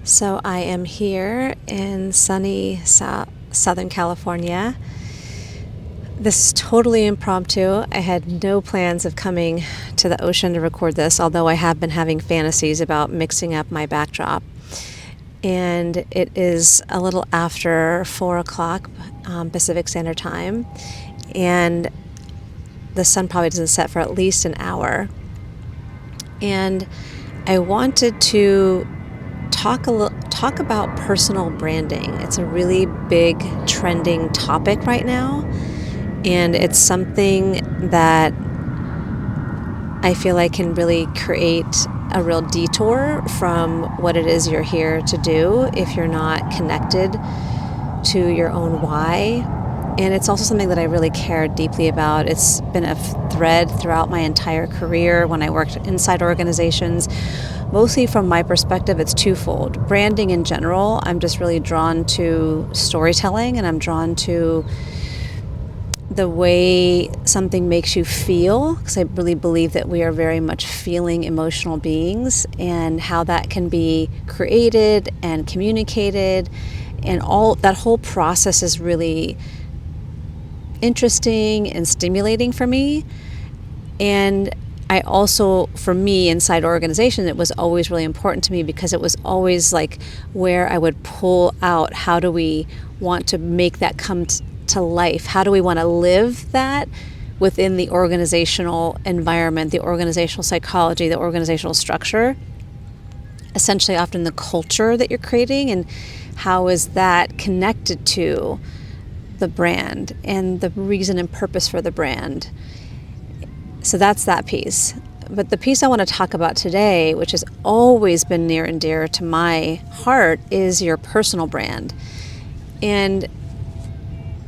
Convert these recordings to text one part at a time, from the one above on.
So I am here in sunny Southern California. This is totally impromptu. I had no plans of coming to the ocean to record this, although I have been having fantasies about mixing up my backdrop. And it is a little after 4 o'clock Pacific Standard Time, and the sun probably doesn't set for at least an hour. And I wanted to talk about personal branding. It's a really big trending topic right now, and it's something that I feel like can really create a real detour from what it is you're here to do if you're not connected to your own why. And it's also something that I really care deeply about. It's been a thread throughout my entire career when I worked inside organizations. Mostly from my perspective, it's twofold. Branding in general, I'm just really drawn to storytelling, and I'm drawn to the way something makes you feel, because I really believe that we are very much feeling emotional beings, and how that can be created and communicated, and all that whole process is really interesting and stimulating for me. And I also, for me, inside organization, it was always really important to me, because it was always like where I would pull out, how do we want to make that come to life? How do we want to live that within the organizational environment, the organizational psychology, the organizational structure? Essentially, often the culture that you're creating, and how is that connected to the brand and the reason and purpose for the brand. So that's that piece. But the piece I want to talk about today, which has always been near and dear to my heart, is your personal brand. And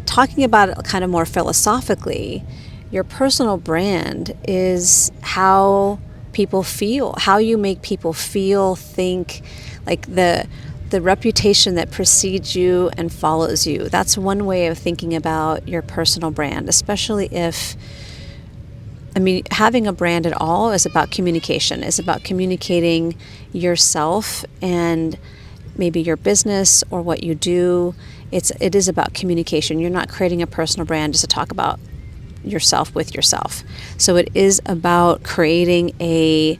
talking about it kind of more philosophically, your personal brand is how people feel, how you make people feel, think, like the reputation that precedes you and follows you. That's one way of thinking about your personal brand, especially if, having a brand at all is about communication. It's about communicating yourself and maybe your business or what you do. It is about communication. You're not creating a personal brand just to talk about yourself with yourself. So it is about creating a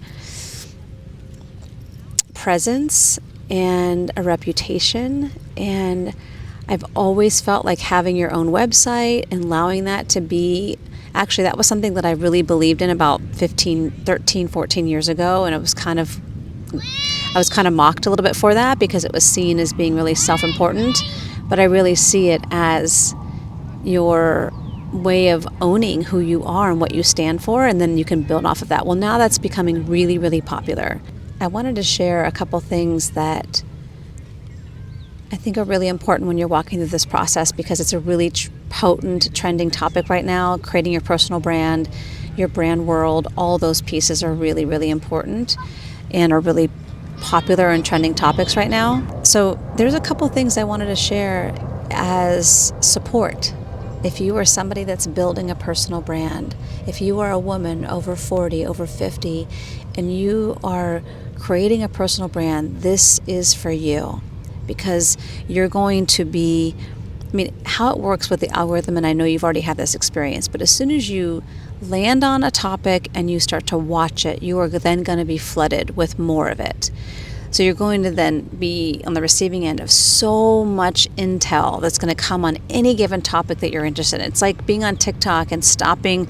presence and a reputation. And I've always felt like having your own website and allowing that to be, actually that was something that I really believed in about 14 years ago, and I was kind of mocked a little bit for that, because it was seen as being really self-important. But I really see it as your way of owning who you are and what you stand for, and then you can build off of that. Well, now that's becoming really, really popular. I wanted to share a couple things that I think are really important when you're walking through this process, because it's a really potent, trending topic right now. Creating your personal brand, your brand world, all those pieces are really, really important and are really popular and trending topics right now. So there's a couple things I wanted to share as support. If you are somebody that's building a personal brand, if you are a woman over 40, over 50, and you are creating a personal brand, this is for you, because you're going to be, how it works with the algorithm, and I know you've already had this experience, but as soon as you land on a topic and you start to watch it, you are then going to be flooded with more of it. So you're going to then be on the receiving end of so much intel that's going to come on any given topic that you're interested in. It's like being on TikTok and stopping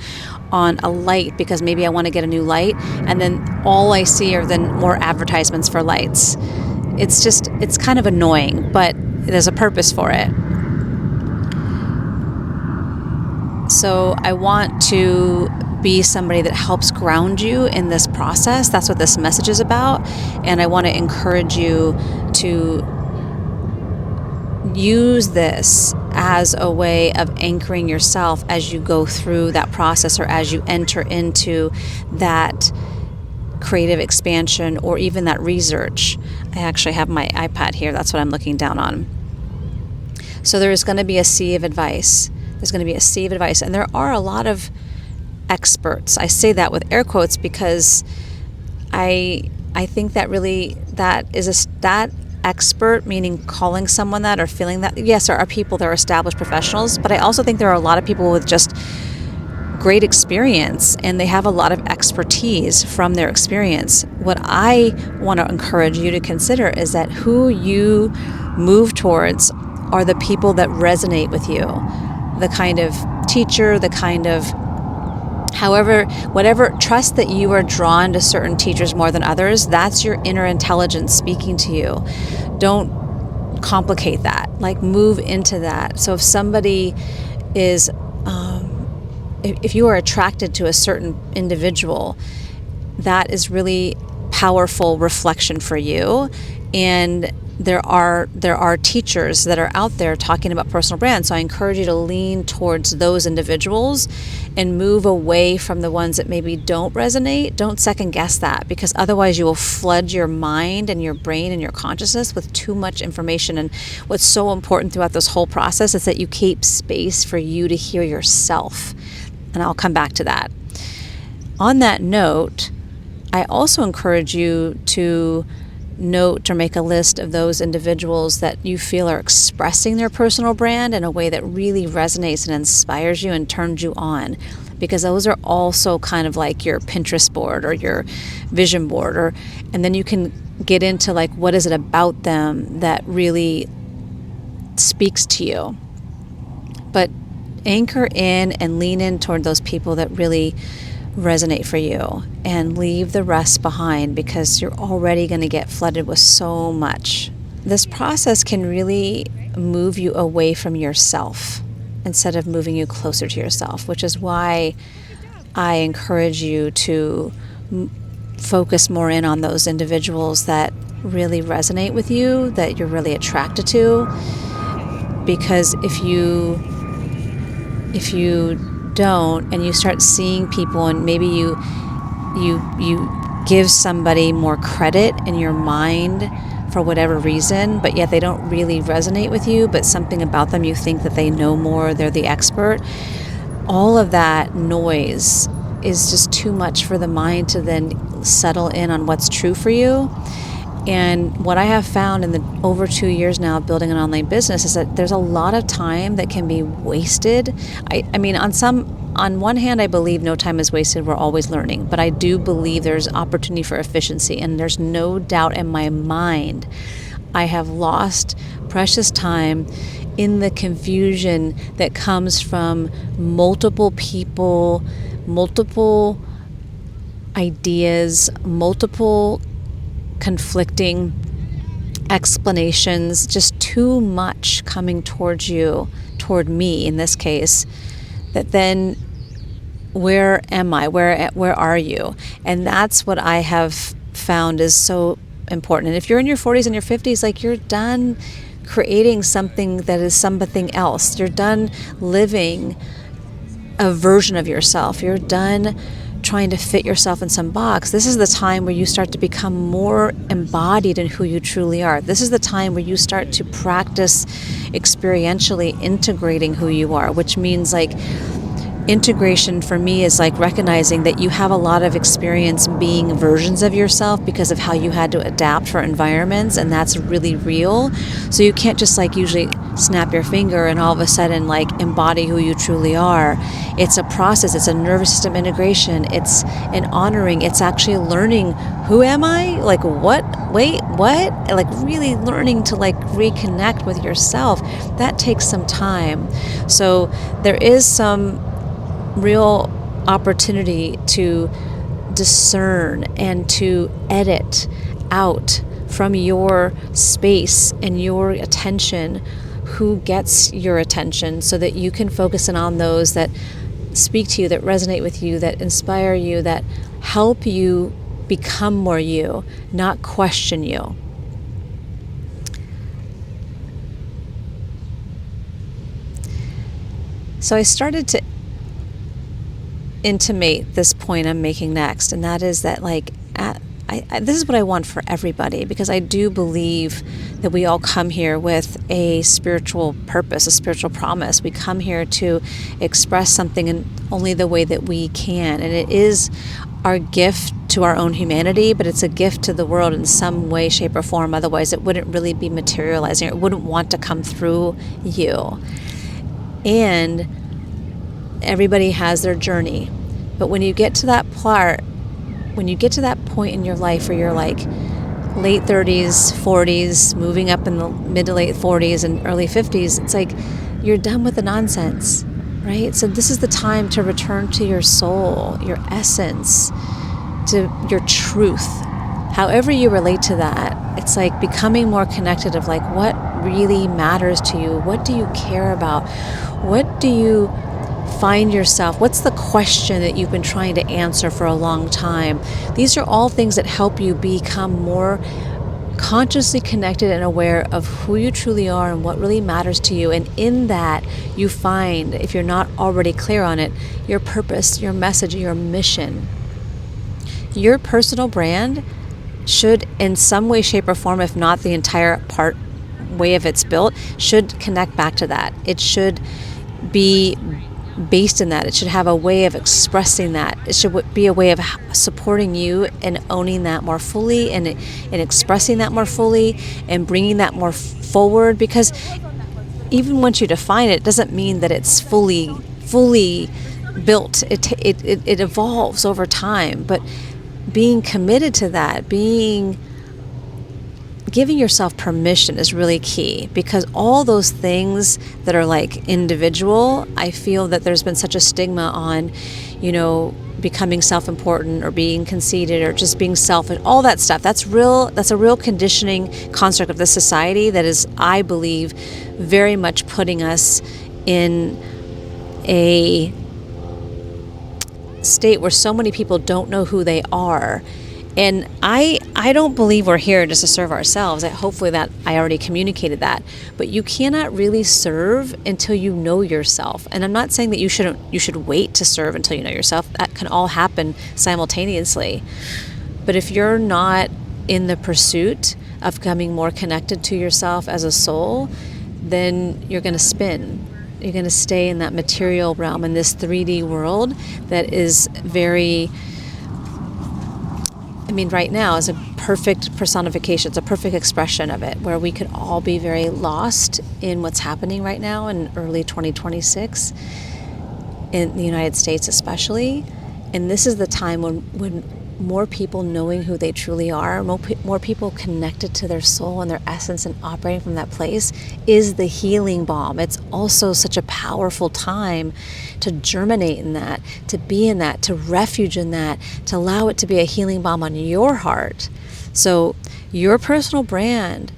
on a light because maybe I want to get a new light, and then all I see are then more advertisements for lights. It's kind of annoying, but there's a purpose for it. So I want to be somebody that helps ground you in this process. That's what this message is about. And I want to encourage you to use this as a way of anchoring yourself as you go through that process, or as you enter into that creative expansion, or even that research. I actually have my iPad here. That's what I'm looking down on. So there's going to be a sea of advice. And there are a lot of experts. I say that with air quotes, because I think that really that expert, meaning calling someone that or feeling that. Yes, there are people that are established professionals, but I also think there are a lot of people with just great experience, and they have a lot of expertise from their experience. What I want to encourage you to consider is that who you move towards are the people that resonate with you. The kind of teacher, the kind of whatever, trust that you are drawn to certain teachers more than others. That's your inner intelligence speaking to you. Don't complicate that. Like, move into that. So if somebody is if you are attracted to a certain individual, that is really powerful reflection for you. And there are teachers that are out there talking about personal brand. So I encourage you to lean towards those individuals and move away from the ones that maybe don't resonate. Don't second guess that, because otherwise you will flood your mind and your brain and your consciousness with too much information. And what's so important throughout this whole process is that you keep space for you to hear yourself. And I'll come back to that. On that note, I also encourage you to note or make a list of those individuals that you feel are expressing their personal brand in a way that really resonates and inspires you and turns you on, because those are also kind of like your Pinterest board or your vision board, and then you can get into like, what is it about them that really speaks to you. But anchor in and lean in toward those people that really resonate for you, and leave the rest behind, because you're already going to get flooded with so much. This process can really move you away from yourself instead of moving you closer to yourself, which is why I encourage you to focus more in on those individuals that really resonate with you, that you're really attracted to. Because if you don't, and you start seeing people, and maybe you give somebody more credit in your mind for whatever reason, but yet they don't really resonate with you, but something about them, you think that they know more, they're the expert. All of that noise is just too much for the mind to then settle in on what's true for you. And what I have found in the over 2 years now of building an online business is that there's a lot of time that can be wasted. I mean, on one hand, I believe no time is wasted. We're always learning. But I do believe there's opportunity for efficiency. And there's no doubt in my mind I have lost precious time in the confusion that comes from multiple people, multiple ideas, multiple conflicting explanations, just too much coming towards you, toward me in this case, that then where am I? Where are you? And that's what I have found is so important. And if you're in your 40s and your 50s, like, you're done creating something that is something else. You're done living a version of yourself. You're done trying to fit yourself in some box. This is the time where you start to become more embodied in who you truly are. This is the time where you start to practice experientially integrating who you are, which means, like, integration for me is like recognizing that you have a lot of experience being versions of yourself because of how you had to adapt for environments, and that's really real. So you can't just like usually snap your finger and all of a sudden like embody who you truly are. It's a process. It's a nervous system integration. It's an honoring. It's actually learning, who am I? Like, what? Wait, what? Like, really learning to like reconnect with yourself. That takes some time. So there is some real opportunity to discern and to edit out from your space and your attention who gets your attention, so that you can focus in on those that speak to you, that resonate with you, that inspire you, that help you become more you, not question you. So I started to intimate this point I'm making next, and that is that like this is what I want for everybody, because I do believe that we all come here with a spiritual purpose, a spiritual promise. We come here to express something in only the way that we can, and it is our gift to our own humanity, but it's a gift to the world in some way, shape, or form. Otherwise, it wouldn't really be materializing. It wouldn't want to come through you. And everybody has their journey. But when you get to that part, when you get to that point in your life where you're like late 30s, 40s, moving up in the mid to late 40s and early 50s, it's like you're done with the nonsense, right? So this is the time to return to your soul, your essence, to your truth. However you relate to that, it's like becoming more connected of like what really matters to you. What do you care about? What do you find yourself? What's the question that you've been trying to answer for a long time? These are all things that help you become more consciously connected and aware of who you truly are and what really matters to you. And in that, you find, if you're not already clear on it, your purpose, your message, your mission. Your personal brand should, in some way, shape, or form, if not the entire way of it's built, should connect back to that. It should be based in that. It should have a way of expressing that. It should be a way of supporting you and owning that more fully and expressing that more fully and bringing that more forward, because even once you define it, it doesn't mean that it's fully built. It evolves over time, but being committed to that, giving yourself permission is really key, because all those things that are like individual, I feel that there's been such a stigma on, becoming self-important or being conceited or just being selfish, all that stuff. That's a real conditioning construct of this society that is, I believe, very much putting us in a state where so many people don't know who they are. And I don't believe we're here just to serve ourselves. Hopefully that I already communicated that. But you cannot really serve until you know yourself. And I'm not saying that you should wait to serve until you know yourself. That can all happen simultaneously. But if you're not in the pursuit of becoming more connected to yourself as a soul, then you're going to spin. You're going to stay in that material realm, in this 3D world that is very... right now is a perfect personification. It's a perfect expression of it, where we could all be very lost in what's happening right now in early 2026, in the United States especially. And this is the time when more people knowing who they truly are, more people connected to their soul and their essence and operating from that place is the healing balm. It's also such a powerful time to germinate in that, to be in that, to refuge in that, to allow it to be a healing balm on your heart. So your personal brand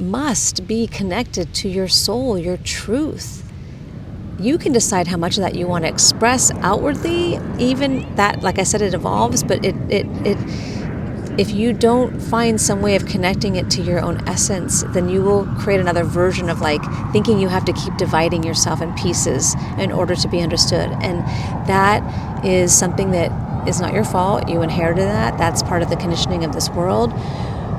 must be connected to your soul, your truth. You can decide how much of that you want to express outwardly. Even that, like I said, it evolves, but if you don't find some way of connecting it to your own essence, then you will create another version of like thinking you have to keep dividing yourself in pieces in order to be understood. And that is something that is not your fault. You inherited that. That's part of the conditioning of this world.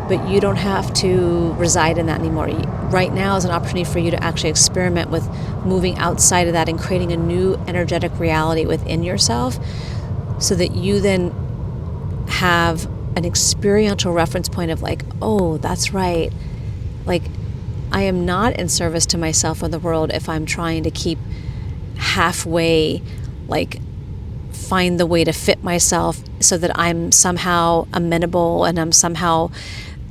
But you don't have to reside in that anymore. Right now is an opportunity for you to actually experiment with moving outside of that and creating a new energetic reality within yourself, so that you then have an experiential reference point of like, oh, that's right. Like, I am not in service to myself or the world if I'm trying to keep halfway, like, find the way to fit myself so that I'm somehow amenable and I'm somehow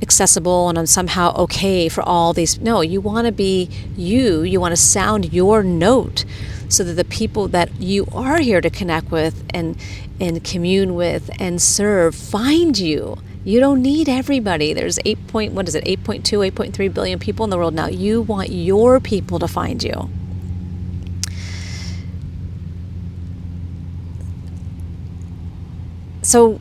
accessible and I'm somehow okay for all these. No, you want to be you want to sound your note so that the people that you are here to connect with and commune with and serve find you. You don't need everybody. There's 8.3 billion people in the world now. You want your people to find you. So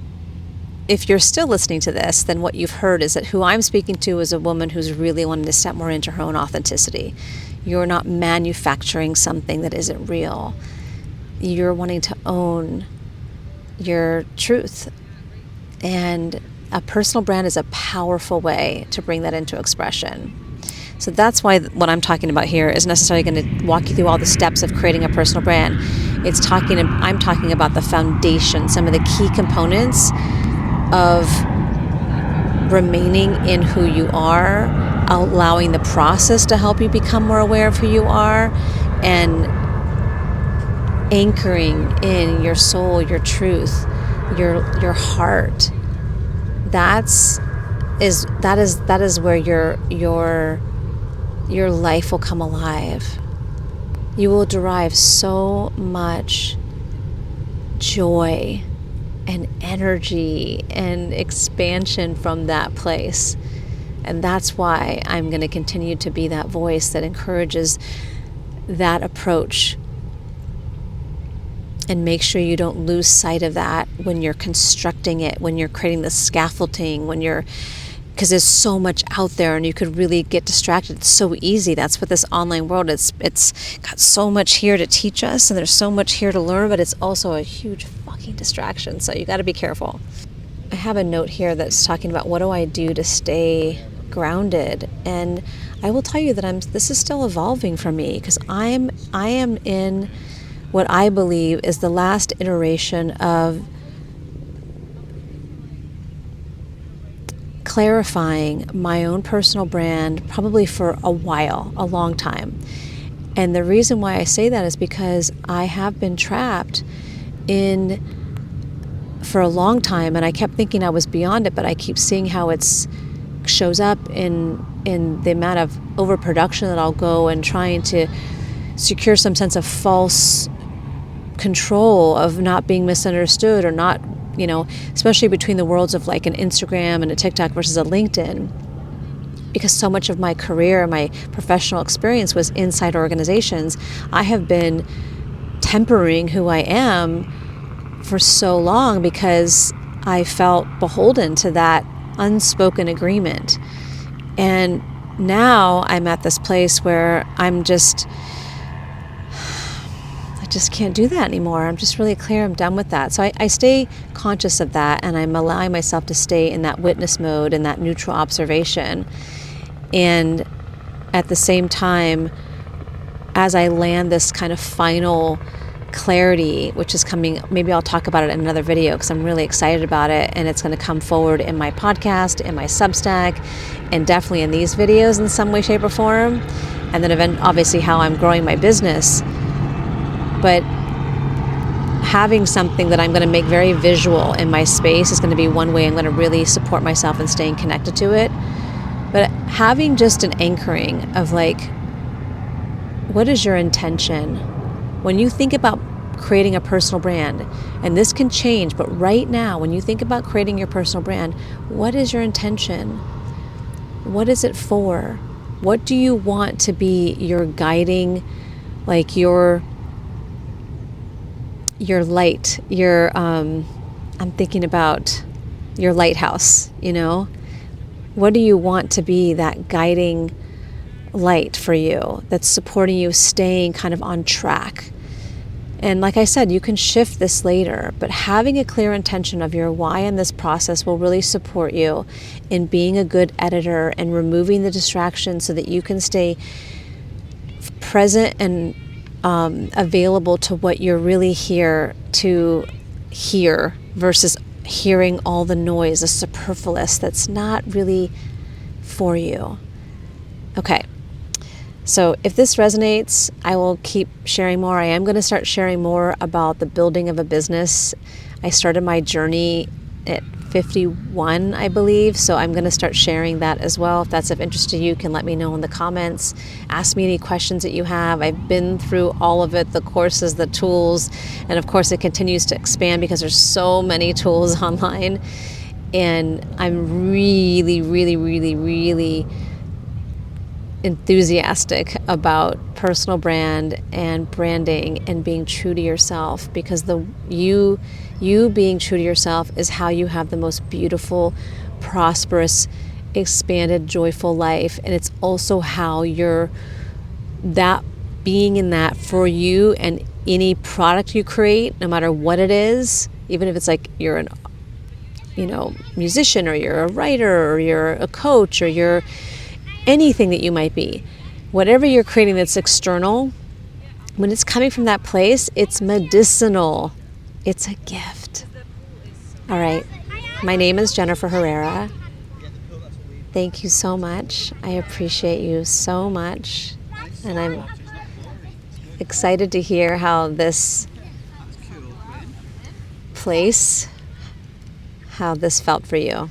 if you're still listening to this, then what you've heard is that who I'm speaking to is a woman who's really wanting to step more into her own authenticity. You're not manufacturing something that isn't real. You're wanting to own your truth. And a personal brand is a powerful way to bring that into expression. So that's why what I'm talking about here is necessarily going to walk you through all the steps of creating a personal brand. I'm talking about the foundation, some of the key components of remaining in who you are, allowing the process to help you become more aware of who you are, and anchoring in your soul, your truth, your heart. That is where your life will come alive. You will derive so much joy and energy and expansion from that place. And that's why I'm going to continue to be that voice that encourages that approach. And make sure you don't lose sight of that when you're constructing it, when you're creating the scaffolding, because there's so much out there and you could really get distracted. It's so easy. That's what this online world, it's got so much here to teach us, and there's so much here to learn, but it's also a huge fucking distraction. So you got to be careful. I have a note here that's talking about what do I do to stay grounded, and I will tell you that this is still evolving for me, because I am in what I believe is the last iteration of clarifying my own personal brand, probably for a long time. And the reason why I say that is because I have been trapped for a long time, and I kept thinking I was beyond it, but I keep seeing how it shows up in the amount of overproduction that I'll go and trying to secure some sense of false control of not being misunderstood, or not, especially between the worlds of like an Instagram and a TikTok versus a LinkedIn, because so much of my career, my professional experience was inside organizations. I have been tempering who I am for so long because I felt beholden to that unspoken agreement. And now I'm at this place where I just can't do that anymore. I'm just really clear. I'm done with that. So I stay conscious of that, and I'm allowing myself to stay in that witness mode and that neutral observation. And at the same time, as I land this kind of final clarity, which is coming, maybe I'll talk about it in another video because I'm really excited about it, and it's going to come forward in my podcast, in my Substack, and definitely in these videos in some way, shape, or form. And then obviously how I'm growing my business. But having something that I'm going to make very visual in my space is going to be one way I'm going to really support myself in staying connected to it. But having just an anchoring of like, what is your intention? When you think about creating a personal brand, and this can change, but right now, when you think about creating your personal brand, what is your intention? What is it for? What do you want to be your guiding, like your light, I'm thinking about your lighthouse, What do you want to be that guiding light for you that's supporting you staying kind of on track? And like I said, you can shift this later, but having a clear intention of your why in this process will really support you in being a good editor and removing the distractions so that you can stay present and available to what you're really here to hear, versus hearing all the noise, the superfluous that's not really for you. Okay. So if this resonates, I will keep sharing more. I am going to start sharing more about the building of a business. I started my journey at 51, I believe. So I'm going to start sharing that as well. If that's of interest to you, you can let me know in the comments. Ask me any questions that you have. I've been through all of it, the courses, the tools, and of course it continues to expand because there's so many tools online. And I'm really, really, really, really enthusiastic about personal brand and branding and being true to yourself, because you being true to yourself is how you have the most beautiful, prosperous, expanded, joyful life. And it's also how being in that for you and any product you create, no matter what it is, even if it's like you're an musician, or you're a writer, or you're a coach, or you're anything that you might be, whatever you're creating that's external, when it's coming from that place, it's medicinal. It's a gift. All right. My name is Jennifer Herrera. Thank you so much. I appreciate you so much. And I'm excited to hear how this place, how this felt for you.